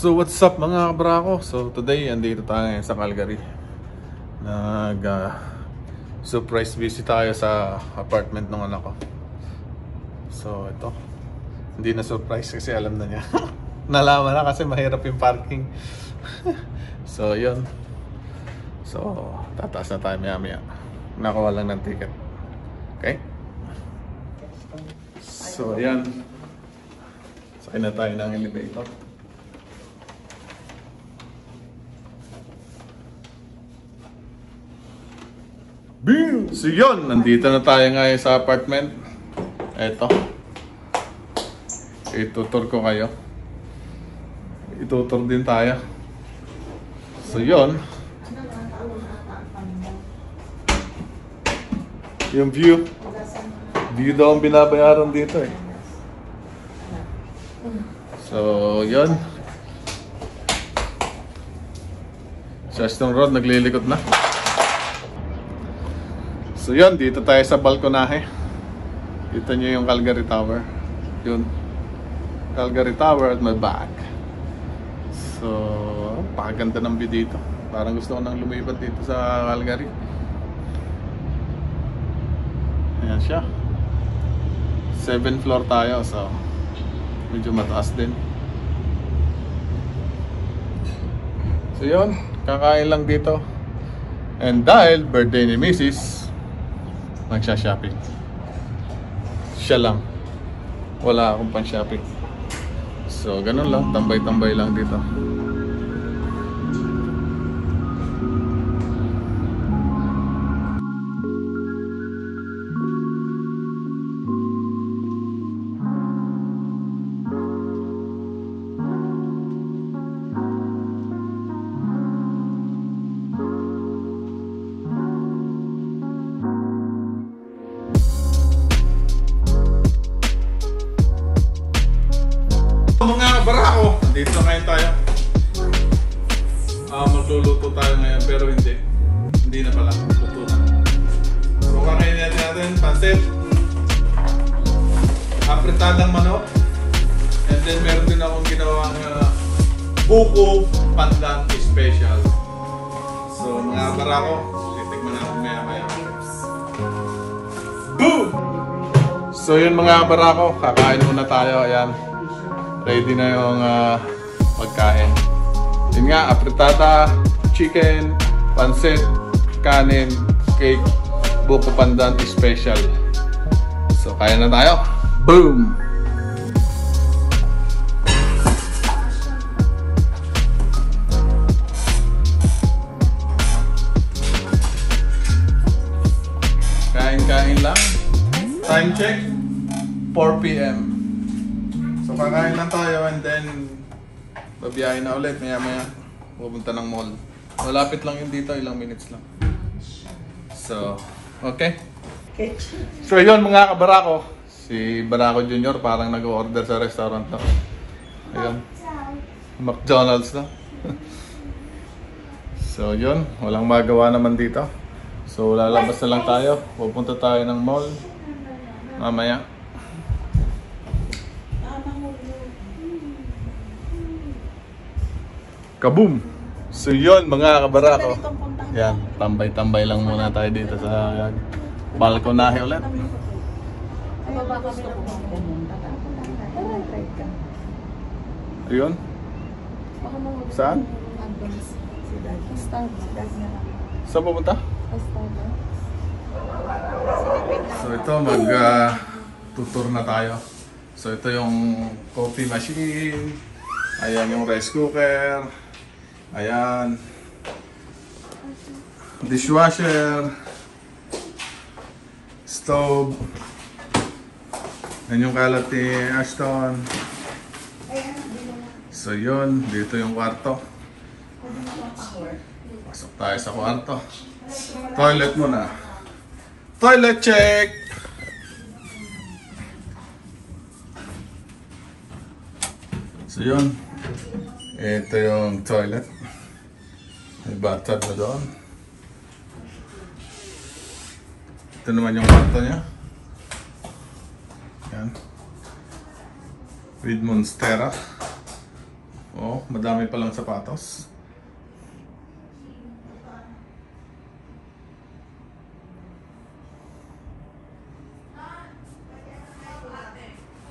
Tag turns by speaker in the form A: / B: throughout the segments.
A: So what's up mga kabrako? So today andito tayo sa Calgary. Surprise visit tayo sa apartment ng anak ko. So ito, hindi na surprise kasi alam na niya. Nalaman na kasi mahirap yung parking. So yun. So tataas na tayo maya maya. Nakuha lang ng ticket. Okay? So ayan. Sakay na tayo ng elevator. Bing! So yun, nandito na tayo ngayon sa apartment. Eto. Itutur ko kayo. Itutur din tayo. So yun. Yung view. View daw ang binabayaran dito eh. So yun. Shaston Road, naglilikot na. So yun, dito tayo sa balkonahe. Kita nyo yung Calgary Tower. Yun. Calgary Tower at my back. So, pakaganda ng view dito. Parang gusto ko nang lumipat dito sa Calgary. Ayan siya. 7th floor tayo. So, medyo mataas din. So yun, kakain lang dito. And dahil birthday ni Mrs., magsha-shopping. Siya lang. Wala akong pang-shopping. So, ganun lang. Tambay-tambay lang dito. Mga barako, dito ngayon tayo. Magluluto tayo ngayon pero hindi na pala luto na. So kakainin natin pansit, apretadang manok, and then meron din akong ginawang buko pandan special. So mga barako, titikman natin maya. Boom! So yun mga barako, kakain muna tayo. Ayan. Ready na yung pagkain. Yun nga, apretada, chicken, pansit, kanin, cake, buko pandan special. So, kaya na tayo. Boom! Kain-kain lang. Time check, 4 PM. So kakain lang tayo and then babiyahin na ulit maya pupunta ng mall. Malapit lang yun dito, ilang minutes lang. So, okay. So yun mga kabarako, si Barako Jr. parang nag-order sa restaurant na. Ayun, McDonald's na. So yun, walang magawa naman dito. So lalabas na lang tayo, pupunta tayo ng mall mamaya. Kaboom! So yun mga kabarako. Yan, tambay-tambay lang muna tayo dito sa balkonahe ulit. Ayun. Saan? Saan pupunta? So ito tutur na tayo. So ito yung coffee machine. Ayan yung rice cooker. Ayan. Dishwasher. Stove. Yan yung kalat ni Ashton. So yun, dito yung kwarto. Pasok tayo sa kwarto. Toilet muna. Toilet check! So yun. Ito yung toilet. May bathtub na doon. Ito naman yung kwarto niya. Yan. With Monstera. Oh, madami palang sapatos.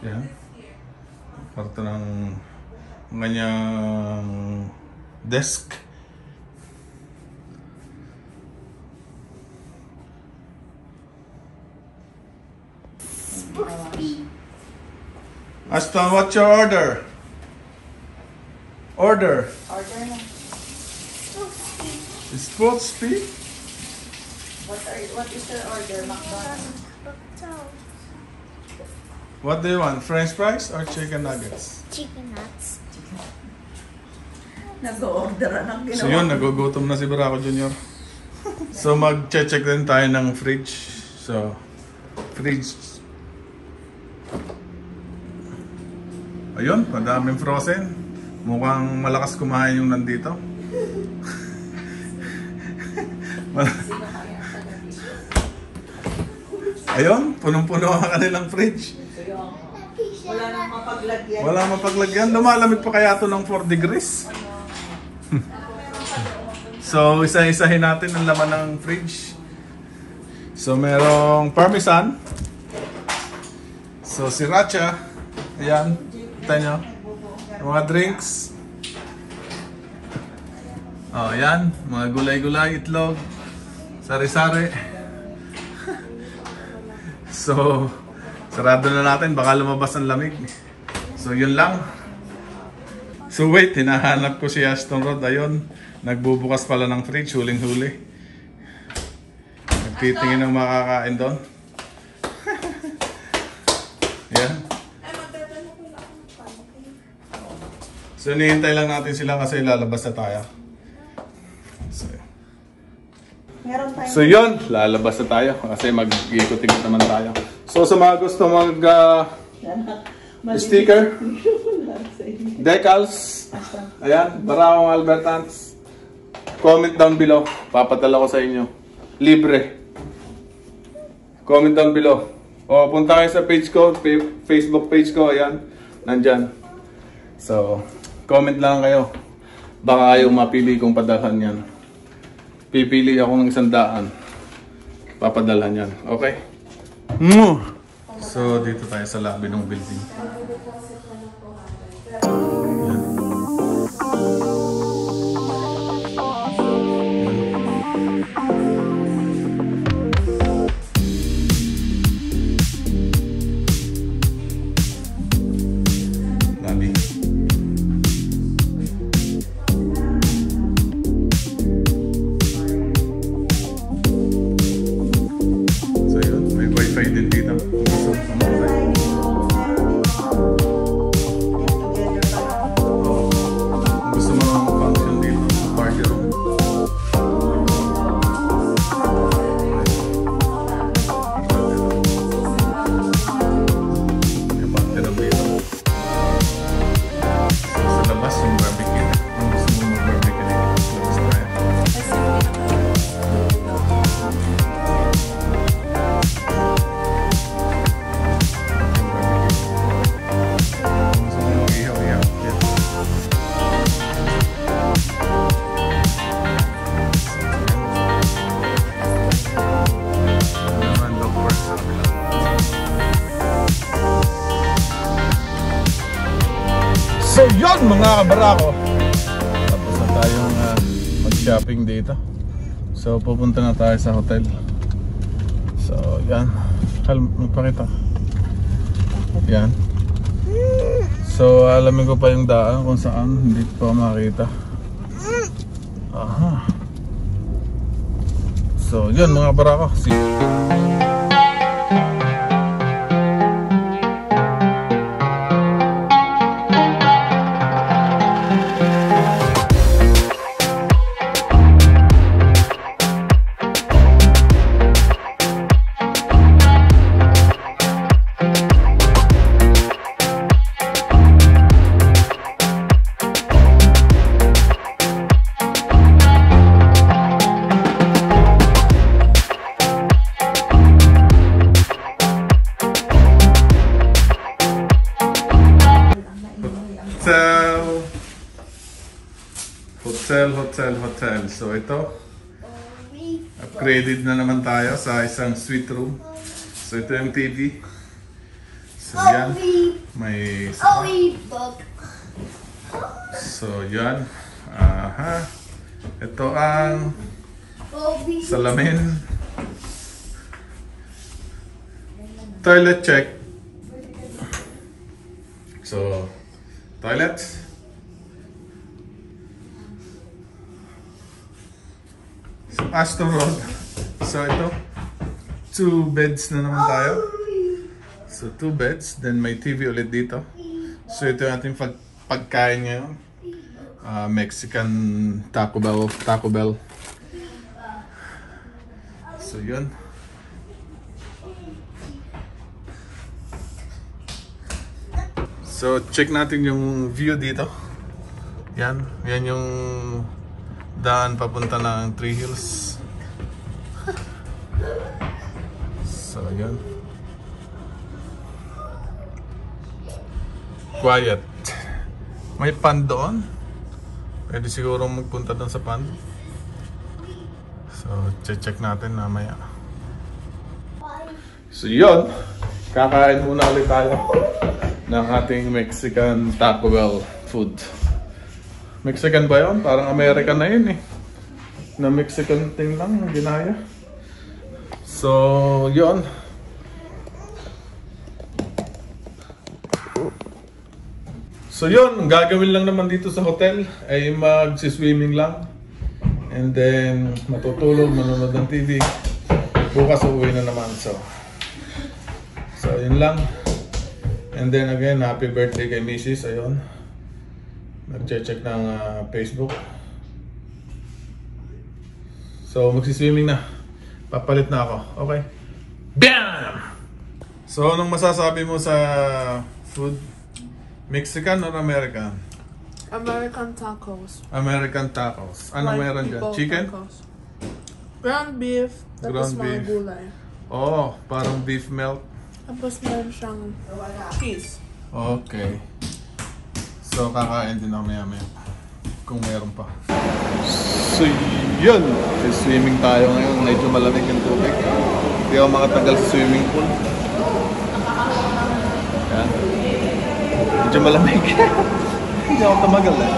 A: Yan. Parto ng kanyang desk. Aston, what's your order? Order.
B: Order na.
A: It's full speed.
B: What is your order, McDonald's?
A: What do you want? French fries or chicken nuggets?
C: Chicken nuts.
B: Nag-order ng ginawa.
A: So yun, nagugutom na si Barako Jr. So mag-check din tayo ng fridge. So, fridge. Ayun, madaming frozen. Mukhang malakas kumain yung nandito. Ayun, punong-puno ang kanilang fridge.
B: Wala nang mapaglagyan.
A: Wala mapaglagyan. Lumalamig pa kaya ito ng 4 degrees. So, isa-isahin natin ang laman ng fridge. So, merong parmesan. So, sriracha. Ayan. Kita nyo. Mga drinks. Oh, ayan. Mga gulay-gulay, itlog. Sari-sari. So, sarado na natin. Baka lumabas ang lamig. So, yun lang. So, wait. Hinahanap ko si Aston Rod. Ayun. Nagbubukas pala ng fridge. Huling-huli. Nagtitingin ng makakain doon. Yan. So, hinihintay lang natin sila kasi lalabas na tayo.
B: Meron tayo.
A: So yun, lalabas na tayo kasi mag-ikot-ikot naman tayo. So sa mga gusto mag sticker, decals, ayan, Barakong Albertans, comment down below, papadala ko sa inyo. Libre. Comment down below. O punta kayo sa page ko, Facebook page ko, ayan, nandyan. So, comment lang kayo. Baka kayong mapili kong padalhan yan. Pipili ako ng 100. Papadalhan yan. Okay? So, dito tayo sa lobby ng building. Lobby. Wifi din dito. Gusto mo ng function dito sa party room. May party room dito. Sa labas yung barbecue. Kung gusto mo mag-barbecue dito, labas tayo. So yun mga kabarako, tapos na tayong mag-shopping dito. So pupunta na tayo sa hotel. So yan, magpakita. Yan. So alamin ko pa yung daan kung saan, hindi pa makita. Aha. So yun mga kabarako, see you. hotel. So ito, upgraded na naman tayo sa isang suite room. So ito yung TV. So yan, may spa. So yan, ito ang salamin. Toilet check. So, toilet. So, Aston Road. So, ito. 2 beds na naman tayo. So, 2 beds. Then, may TV ulit dito. So, ito yung ating pagkain ngayon. Mexican Taco Bell. So, yun. So, check natin yung view dito. Yan yung daan papunta ng Three Hills. So, yan. Quiet. May pond doon. Pwede siguro magpunta doon sa pond. So, check natin mamaya. So, yun. Kakain muna ulit tayo ng ating Mexican Taco Bell food. Mexican ba yun? Parang American na yun eh. Na Mexican thing lang, ginaya. So, yun. So yun, gagawin lang naman dito sa hotel ay mag-swimming lang. And then, matutulog, manonood ng TV. Bukas uuwi na naman. So yun lang. And then again, happy birthday kay Mrs. Ayun. Nag-check ng Facebook. So, magsiswimming na. Papalit na ako. Okay. BAM! So, anong masasabi mo sa food? Mexican or American?
C: American tacos.
A: American tacos. Ano meron dyan? Chicken?
C: Tacos. Ground beef. Tapos
A: Ground
C: mga
A: beef.
C: gulay.
A: Oh, parang beef melt.
C: Tapos meron siyang cheese.
A: Okay. So, kakain din ako maya-maya. Kung meron pa. So, yun. Swimming tayo ngayon. Medyo malamig yung tubig. Hindi ako makatagal sa swimming pool. Yan. Medyo malamig. Hindi ako tamagal eh.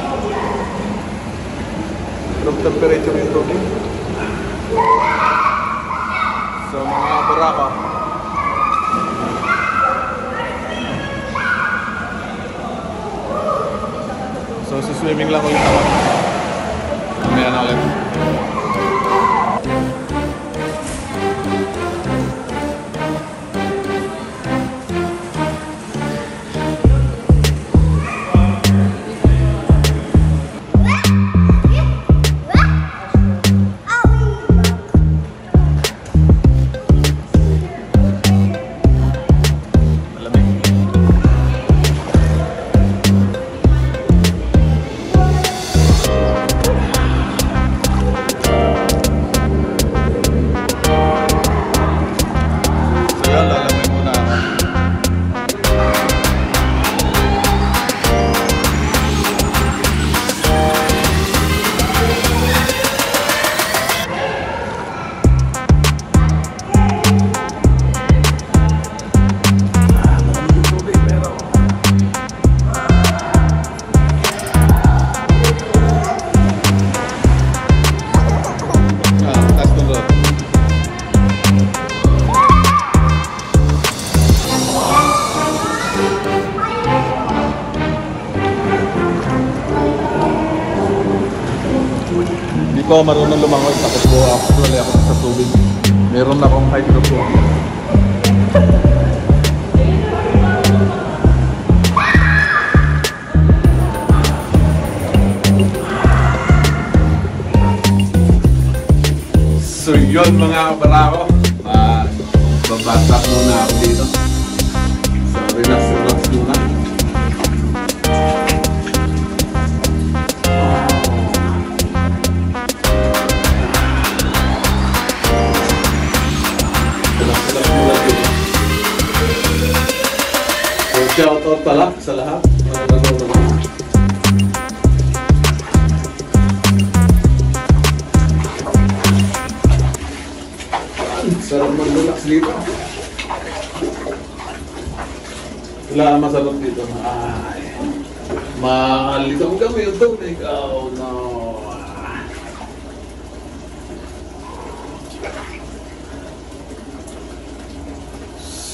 A: Room temperature yung tubig. So, mga barako. So, swimming lang ulit ako. Mamaya na ulit. Hindi ko marunong lumangoy, tapos actually ako sa tubig. Meron akong hydrophobia. So yun mga kabarako, babatak muna ako dito. So relax muna. Shoutout pala sa lahat. dito. Wala masarap dito. Ay. Mahaligaw kami yung tubig. Oh no.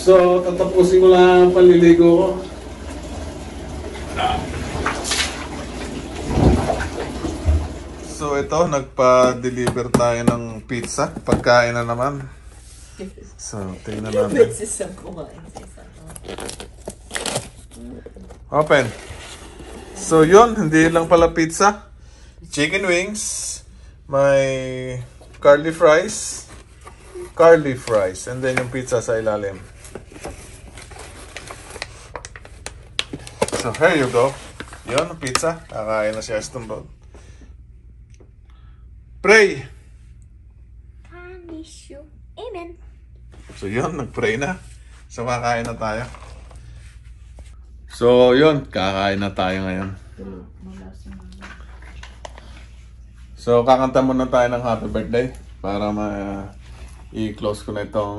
A: So, tatapusin ko lang ang panliligo ko. So, ito, nagpa-deliver tayo ng pizza. Pagkain na naman. So, tingnan natin. Open. So, yun. Hindi lang pala pizza. Chicken wings. May curly fries. And then yung pizza sa ilalim. So, here you go. Yun, pizza. Kakain na si Aston Road. Pray!
D: Amen.
A: So, yun. Nag-pray na. So, kakain na tayo. So, yun. Kakain na tayo ngayon. So, kakanta muna tayo ng happy birthday para i-close ko na itong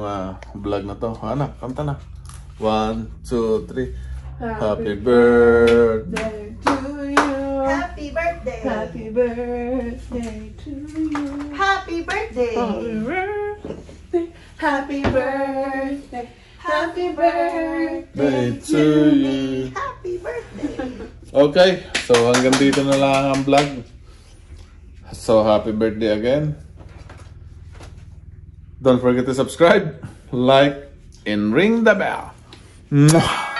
A: vlog na to. Anak, kanta na. 1, 2, 3. Happy birthday
C: to you.
B: Happy birthday!
C: Happy birthday to you.
B: Happy birthday!
C: Happy birthday. Happy birthday. Happy birthday
A: to you.
B: Happy birthday!
A: Okay, so hanggang dito na lang ang vlog. So, happy birthday again. Don't forget to subscribe, like, and ring the bell. Mwah!